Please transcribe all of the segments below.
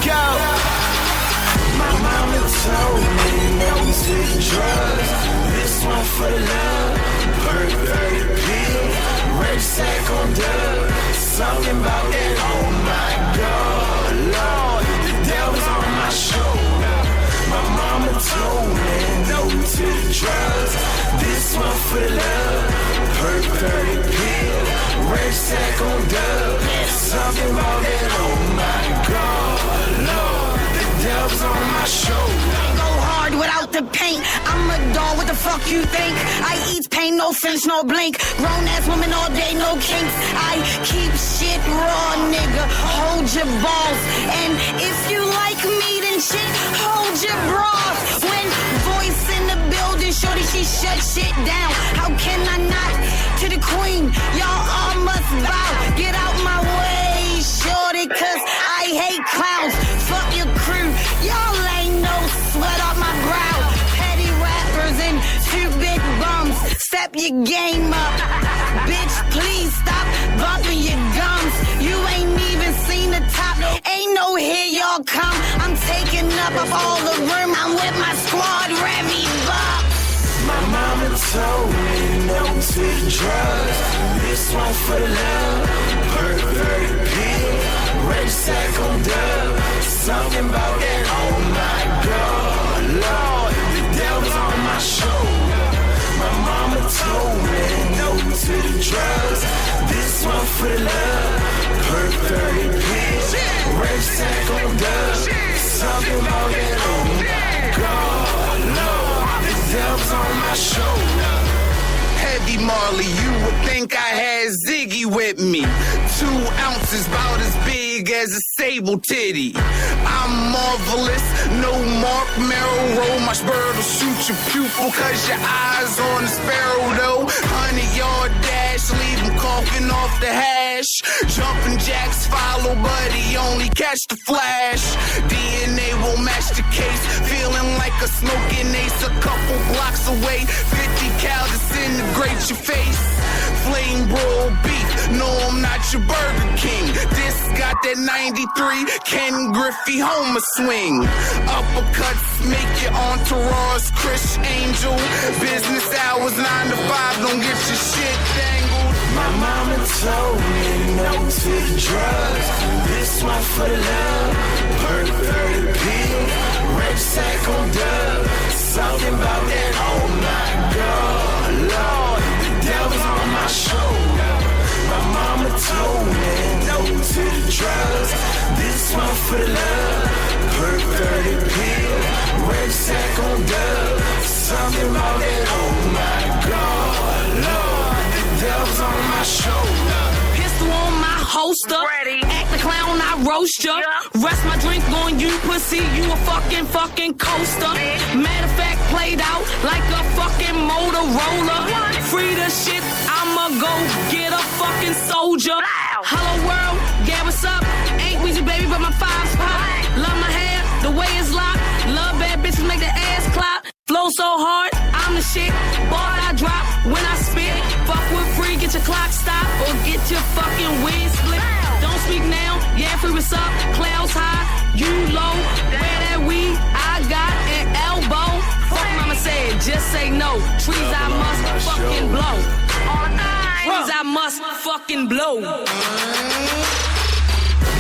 go. My mama told me no to drugs. This one for the love. Birthday pill. Red sack on dub. Something about that. Oh my God, Lord. The devil's on my shoulder. My mama told me no to drugs. This one for the love. Birthday pill. Red sack on dub. Something about that. Oh my God, Lord. The devil's on my shoulder. Go hard without the paint. I'm a dog, what the fuck you think? I eat pain, no flinch, no blink. Grown ass woman all day, no kinks. I keep shit raw, nigga. Hold your balls. And if you like meat and shit, hold your bras. When voice in the building, shorty, she shut shit down. How can I not? To the queen, y'all all must bow. Get out my way, shorty, cause I hate clowns. Fuck your crew, y'all ain't no sweat off my brow. Petty rappers and two big bums, step your game up. Bitch, please stop bumping your gums. You ain't even seen the top, ain't no here y'all come. I'm taking up all the room, I'm with my squad, Remy Buck. My mama told me no to drugs. This one for the love. Birthday pill. Red sack on dub. Something about that. Oh my God, Lord. The devil's on my shoulder. My mama told me no to the drugs. This one for the love. Birthday pill. Red sack on dub. Something about that. Oh my God, Lord. The devil's on my shoulder. Heavy Marley, you would think I had Ziggy with me. 2 ounces, about as big as a sable titty. I'm marvelous, no Mark Merrill. My bird will shoot your pupil cause your eyes on the sparrow though. 100-yard dash, leave him coughing off the hash. Jumping jacks follow, but he only catch the flash. DNA will match the case, feeling like a smoking ace. A couple blocks away, 50 cal disintegrate your face. Flame broiled beef, no I'm not your Burger King. This got that 93 Ken Griffey Homer swing. Uppercuts make your entourage Chris Angel. Business hours 9 to 5, don't get your shit dangled. My mama told me no to drugs. This one for the love. Birthday pill. Red sack on dub. Something about that. Oh my God, Lord. The devil's on my shoulder. My mama told me no to the drugs. This one for the love. Birthday pill. Red sack on dub. Something about that. Oh my God, Lord. The devil's on my shoulder. Pistol on my holster. Ready. Act the clown, I roast ya. Yeah. Rest my drink on you, pussy. You a fucking coaster. Matter of fact, played out like a fucking Motorola. What? Free the shit, I'ma go get a fucking soldier. Wow. Hello world, yeah, what's up? Ain't Weezy baby, but my 5's pop. Love my hair, the way it's locked. Love bad bitches, make the ass clap. Flow so hard, I'm the shit. Ball I drop when I spit. Fuck with free, get your clock stopped or get your fucking wig split. Don't speak now, yeah, free what's up. Clouds high, you low. Where that weed, I got an elbow. Fuck mama said, just say no. Trees I must fucking blow. Trees I must fucking blow.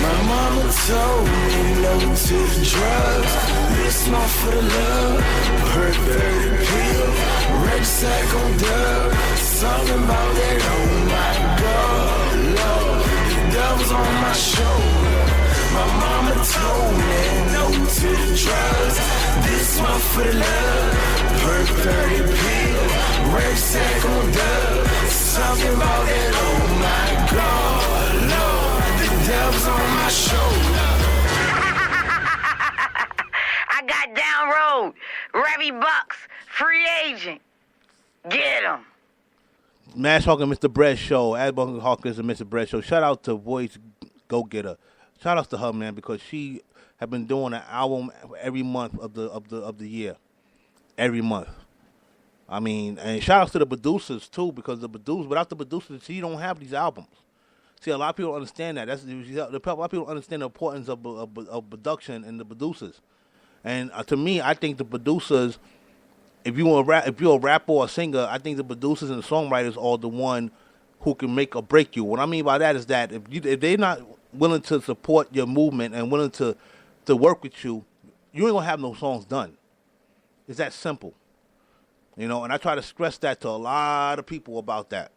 My mama told me no to drugs. This one for the love. Birthday pill. Red sack on dub. Something about that. Oh my God, Lord. The devil's on my shoulder. My mama told me no to drugs. This one for the love. Birthday pill. Red sack on dub. Something about that. Oh my God, Lord. The devil's on my shoulder. I got down road. Remy Bucks, free agent. Get him. Ash Hawkins Mr. Bread Show. Ash Hawkins and Mr. Bread Show. Shout out to Voice Go Getter. Shout out to her, man, because she have been doing an album every month of the year. Every month. I mean, and shout out to the producers too, because the producers, without the producers, she don't have these albums. See, a lot of people don't understand that. A lot of people understand the importance of production and the producers. And to me, I think the producers, if you're a rapper or a singer, I think the producers and the songwriters are the one who can make or break you. What I mean by that is that if they're not willing to support your movement and willing to work with you, you ain't gonna have no songs done. It's that simple. And I try to stress that to a lot of people about that.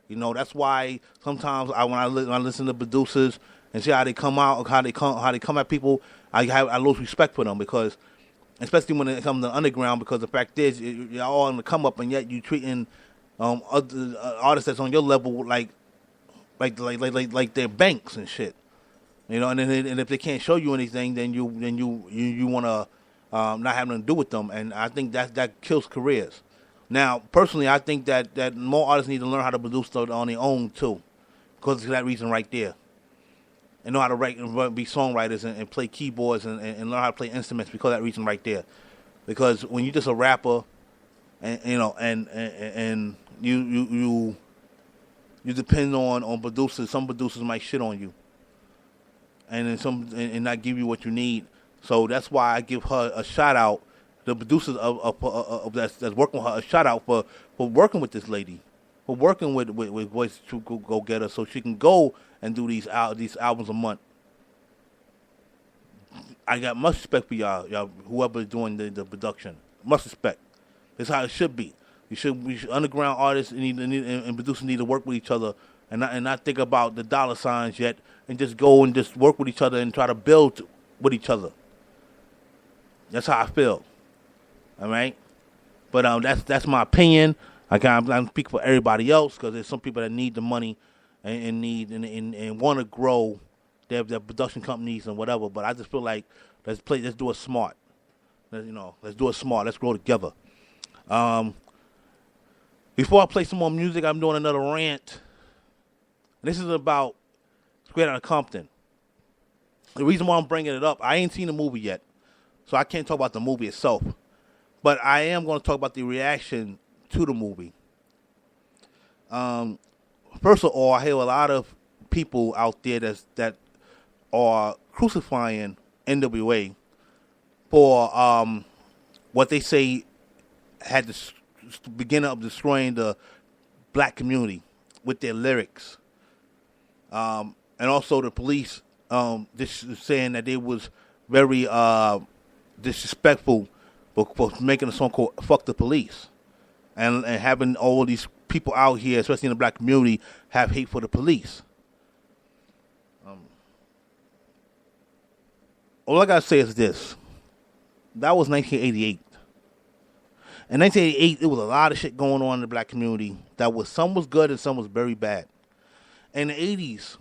That's why sometimes when I listen to producers and see how they come out, how they come at people, I lose respect for them, because especially when it comes to the underground, because the fact is you're all on the come up, and yet you treating other artists that's on your level like they're banks and shit. And if they can't show you anything, then you want to not have nothing to do with them, and I think that kills careers. Now, personally, I think that more artists need to learn how to produce stuff on their own too, because of that reason right there, and know how to write and be songwriters and play keyboards and learn how to play instruments, because of that reason right there. Because when you're just a rapper, and you depend on producers, some producers might shit on you, and and not give you what you need. So that's why I give her a shout out. The producers that's working with her, a shout out for working with this lady, for working with Voice to Go Get Her, so she can go and do these albums a month. I got much respect for y'all whoever's doing the production. Much respect. That's how it should be. We should underground artists and producers need to work with each other and not think about the dollar signs yet, and just go and just work with each other and try to build with each other. That's how I feel. All right, but that's my opinion. I'm speaking for everybody else, because there's some people that need the money and need and want to grow their production companies and whatever. But I just feel like let's do it smart. Let's do it smart. Let's grow together. Before I play some more music, I'm doing another rant. This is about Straight Outta Compton. The reason why I'm bringing it up, I ain't seen the movie yet, so I can't talk about the movie itself. But I am going to talk about the reaction to the movie. First of all, I hear a lot of people out there that are crucifying NWA for what they say had the beginning of destroying the black community with their lyrics. And also the police saying that they was very disrespectful for making a song called "Fuck the Police," and having all these people out here, especially in the black community, have hate for the police. All I gotta say is this: that was 1988. In 1988, there was a lot of shit going on in the black community. Some was good and some was very bad. In the 80s,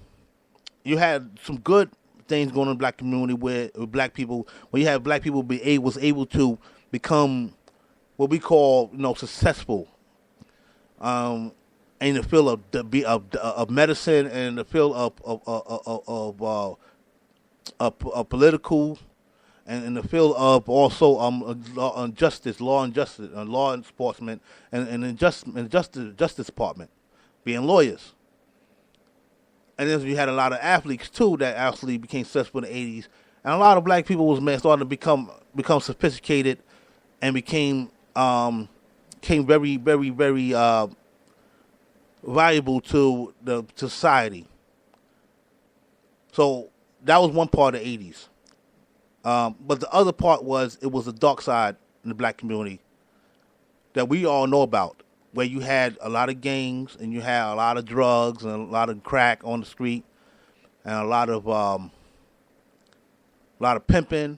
you had some good things going on in the black community with black people, where you had black people was able to become what we call, successful, in the field of medicine and in the field of political, and in the field of also law enforcement, and justice department, being lawyers. And then you had a lot of athletes too that actually became successful in the 80s, and a lot of black people starting to become sophisticated and became very, very, very valuable to the society. So that was one part of the 80s. But the other part was it was the dark side in the black community that we all know about, where you had a lot of gangs and you had a lot of drugs and a lot of crack on the street and a lot of pimping,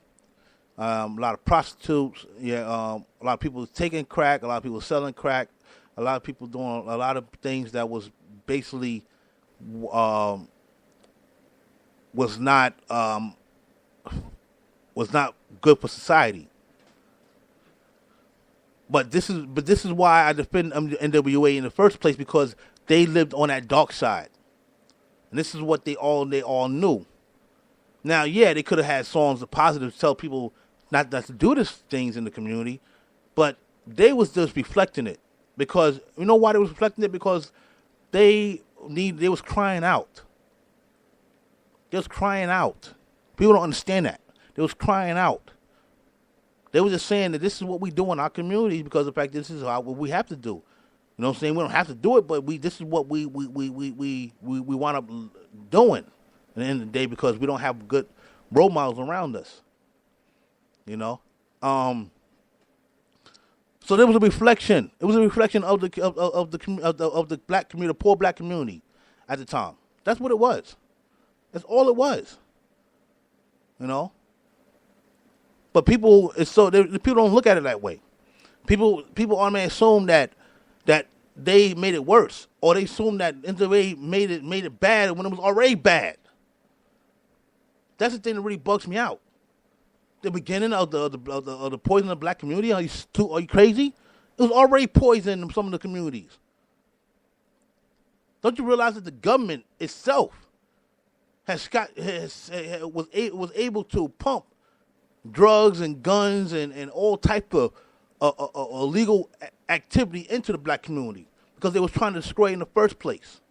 a lot of prostitutes, a lot of people taking crack, a lot of people selling crack, a lot of people doing a lot of things that was basically was not good for society. But this is why I defend NWA in the first place, because they lived on that dark side, and this is what they all knew. Now, yeah, they could have had songs of positive to tell people not to do these things in the community, but they was just reflecting it, because you know why they was reflecting it? Because they was crying out. They was crying out. People don't understand that. They was crying out. They were just saying that this is what we do in our communities because of the fact this is what we have to do. You know what I'm saying? We don't have to do it, but this is what we wind up doing at the end of the day because we don't have good role models around us. You know? So there was a reflection. It was a reflection of the black community, the poor black community at the time. That's what it was. That's all it was. You know? But people don't look at it that way. People automatically assume that they made it worse, or they assume that NWA made it bad when it was already bad. That's the thing that really bugs me out. The beginning of the poison of the black community. Are you crazy? It was already poison in some of the communities. Don't you realize that the government itself was able to pump drugs and guns and all type of illegal activity into the black community because they was trying to destroy it in the first place.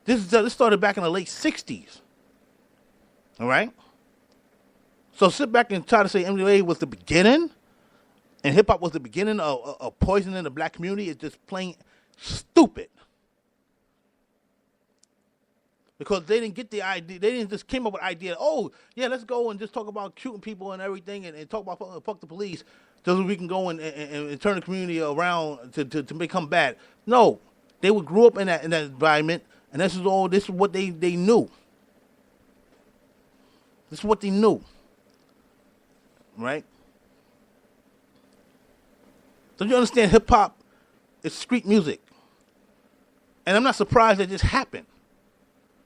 This started back in the late 60s. All right? So sit back and try to say NWA was the beginning and hip-hop was the beginning of poisoning the black community is just plain stupid. Because they didn't get the idea. They didn't just came up with the idea, oh, yeah, let's go and just talk about shooting people and everything and talk about fuck the police so we can go and turn the community around to become bad. No, they grew up in that environment, and this is what they knew. This is what they knew. Right? Don't you understand hip-hop is street music? And I'm not surprised that this happened.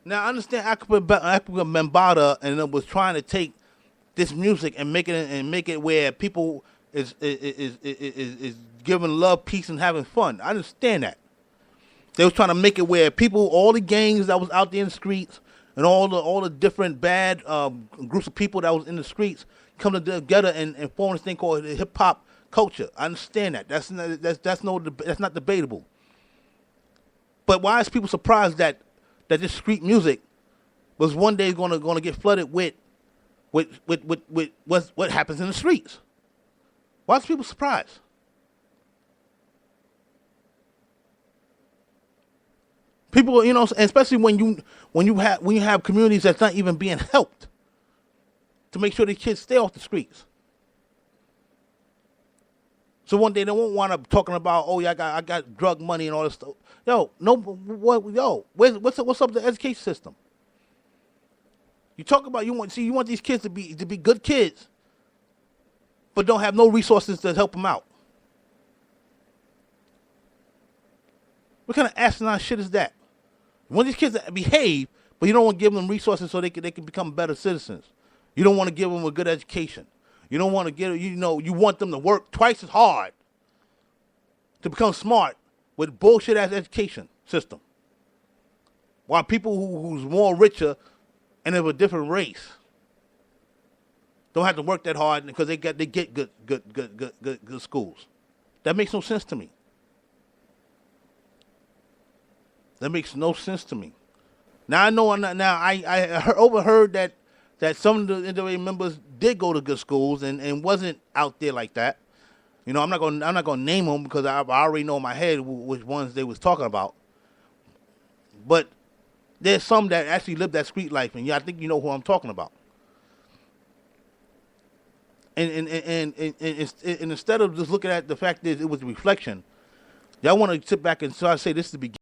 Now, I understand Africa Bambaataa and it was trying to take this music and make it where people is giving love, peace, and having fun. I understand that. They was trying to make it where people, all the gangs that was out there in the streets, and all the different bad groups of people that was in the streets come together and form this thing called hip hop culture. I understand that. That's not debatable. But why is people surprised that this street music was one day going to get flooded with what happens in the streets? Why is people surprised? People, especially when you have communities that's not even being helped to make sure the kids stay off the streets. So one day they won't wind up talking about, oh yeah, I got drug money and all this stuff. What's up with the education system? You talk about you want these kids to be good kids, but don't have no resources to help them out. What kind of asinine shit is that? You want these kids to behave, but you don't want to give them resources so they can become better citizens. You don't want to give them a good education. You don't want to you want them to work twice as hard to become smart with bullshit ass education system. While people who's more richer and of a different race don't have to work that hard because they get good schools. That makes no sense to me. That makes no sense to me. Now I know I overheard that some of the NWA members did go to good schools and wasn't out there like that. I'm not gonna name them because I already know in my head which ones they was talking about. But there's some that actually lived that street life, and I think you know who I'm talking about. And instead of just looking at the fact that it was a reflection, y'all want to sit back and start to say this is the beginning.